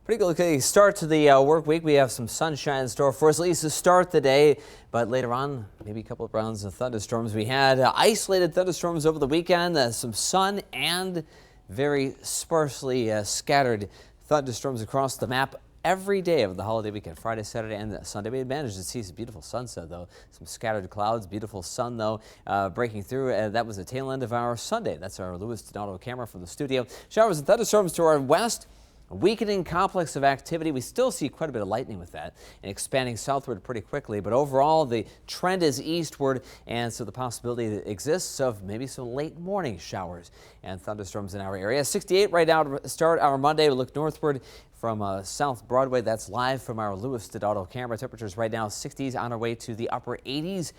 Pretty good looking start to the work week. We have some sunshine in store for us, at least to start the day. But later on, maybe a couple of rounds of thunderstorms. We had isolated thunderstorms over the weekend, some sun and very sparsely scattered thunderstorms across the map every day of the holiday weekend, Friday, Saturday, and Sunday. We managed to see some beautiful sunset, though. Some scattered clouds, beautiful sun, though, breaking through. That was the tail end of our Sunday. That's our Louis Donato camera from the studio. Showers and thunderstorms to our west. A weakening complex of activity. We still see quite a bit of lightning with that and expanding southward pretty quickly. But overall, the trend is eastward, and so the possibility that exists of maybe some late morning showers and thunderstorms in our area. 68 right now to start our Monday. We look northward from South Broadway. That's live from our Louis Donato camera. Temperatures right now 60s on our way to the upper 80s.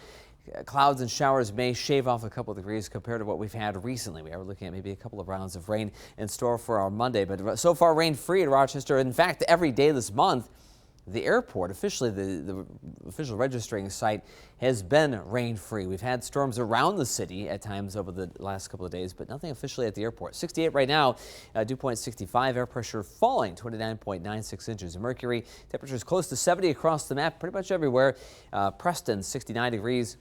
Clouds and showers may shave off a couple of degrees compared to what we've had recently. We are looking at maybe a couple of rounds of rain in store for our Monday, but so far rain free in Rochester. In fact, every day this month, the airport, officially the official registering site, has been rain free. We've had storms around the city at times over the last couple of days, but nothing officially at the airport. 68 right now, dew point 65, air pressure falling 29.96 inches of mercury. Temperatures close to 70 across the map, pretty much everywhere. Preston 69 degrees.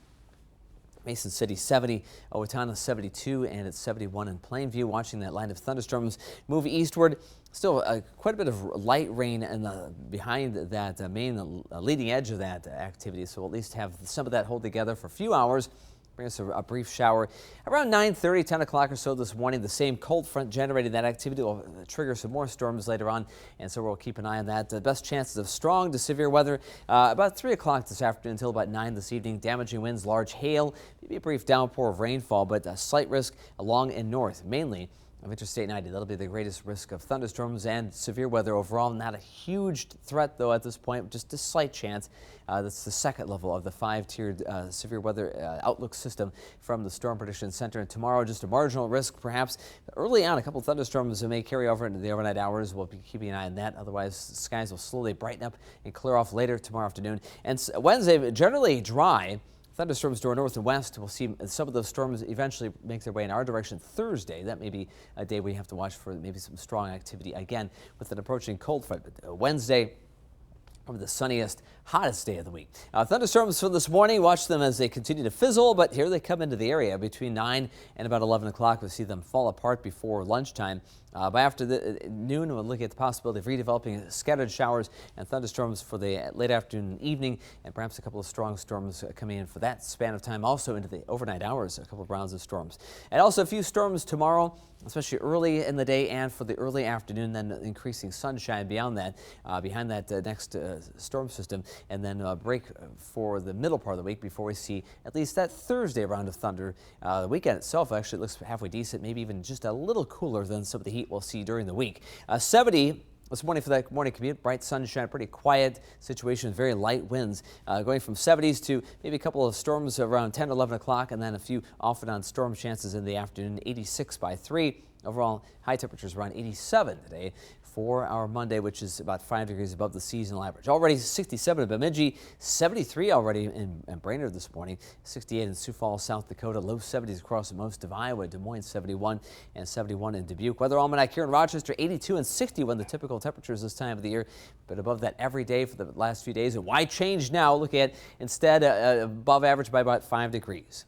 Mason City 70, Owatonna 72, and it's 71 in Plainview. Watching that line of thunderstorms move eastward. Still quite a bit of light rain behind that main leading edge of that activity, so we'll at least have some of that hold together for a few hours. Bring us a brief shower around 9:30, 10 o'clock or so this morning. The same cold front generating that activity will trigger some more storms later on, and so we'll keep an eye on that. The best chances of strong to severe weather about 3 o'clock this afternoon until about 9 this evening. Damaging winds, large hail, maybe a brief downpour of rainfall, but a slight risk along and north, mainly of Interstate 90. That'll be the greatest risk of thunderstorms and severe weather overall. Not a huge threat, though, at this point, just a slight chance. That's the second level of the 5-tiered severe weather outlook system from the Storm Prediction Center. And tomorrow, just a marginal risk, perhaps. Early on, a couple of thunderstorms may carry over into the overnight hours. We'll be keeping an eye on that. Otherwise, skies will slowly brighten up and clear off later tomorrow afternoon. And Wednesday, generally dry. Thunderstorms to our north and west. We'll see some of those storms eventually make their way in our direction Thursday. That may be a day we have to watch for maybe some strong activity again with an approaching cold front. But Wednesday, probably the sunniest, hottest day of the week. Thunderstorms for this morning, watch them as they continue to fizzle, but here they come into the area between 9 and about 11 o'clock. We'll see them fall apart before lunchtime. By after noon, we'll look at the possibility of redeveloping scattered showers and thunderstorms for the late afternoon and evening, and perhaps a couple of strong storms coming in for that span of time, also into the overnight hours, a couple of rounds of storms. And also a few storms tomorrow, especially early in the day and for the early afternoon, then increasing sunshine beyond that, behind that next storm system, and then a break for the middle part of the week before we see at least that Thursday round of thunder. The weekend itself actually looks halfway decent, maybe even just a little cooler than some of the heat we'll see during the week. 70 this morning for that morning commute, bright sunshine, pretty quiet situation, very light winds, going from 70s to maybe a couple of storms around 10 or 11 o'clock, and then a few off and on storm chances in the afternoon. 86 by 3. Overall, high temperatures around 87 today for our Monday, which is about 5 degrees above the seasonal average. Already 67 in Bemidji, 73 already in Brainerd this morning, 68 in Sioux Falls, South Dakota, low 70s across most of Iowa, Des Moines 71 and 71 in Dubuque. Weather almanac here in Rochester, 82 and 61, the typical temperatures this time of the year, but above that every day for the last few days. And why change now? Look at instead above average by about 5 degrees.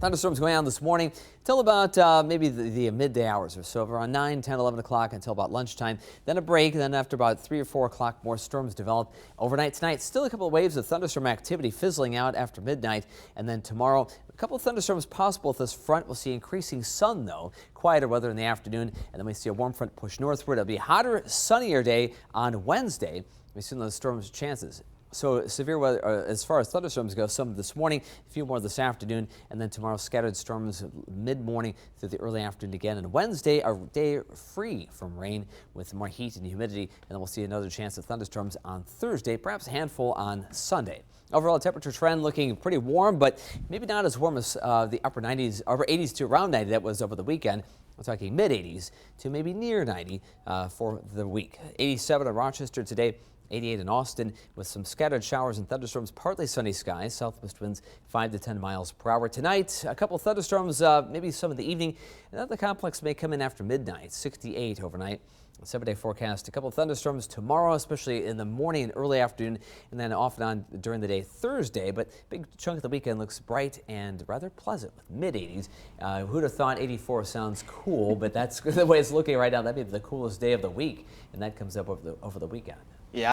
Thunderstorms going on this morning till about maybe the midday hours or so, around 9, 10, 11 o'clock until about lunchtime. Then a break, and then after about 3 or 4 o'clock, more storms develop. Overnight tonight, still a couple of waves of thunderstorm activity fizzling out after midnight. And then tomorrow, a couple of thunderstorms possible with this front. We'll see increasing sun, though, quieter weather in the afternoon. And then we see a warm front push northward. It'll be a hotter, sunnier day on Wednesday. We've seen those storms' chances. So severe weather as far as thunderstorms go, some this morning, a few more this afternoon, and then tomorrow scattered storms mid-morning through the early afternoon again. And Wednesday, a day free from rain with more heat and humidity, and then we'll see another chance of thunderstorms on Thursday, perhaps a handful on Sunday. Overall temperature trend looking pretty warm, but maybe not as warm as the upper 80s to around 90 that was over the weekend. We're talking mid-80s to maybe near 90 for the week. 87 in Rochester today. 88 in Austin with some scattered showers and thunderstorms, partly sunny skies, southwest winds 5 to 10 miles per hour. Tonight, a couple thunderstorms, maybe some in the evening, and then the complex may come in after midnight, 68 overnight. 7-day forecast, a couple thunderstorms tomorrow, especially in the morning and early afternoon, and then off and on during the day Thursday. But big chunk of the weekend looks bright and rather pleasant with mid-80s. Who'd have thought 84 sounds cool, but that's the way it's looking right now. That'd be the coolest day of the week, and that comes up over the weekend. Yeah.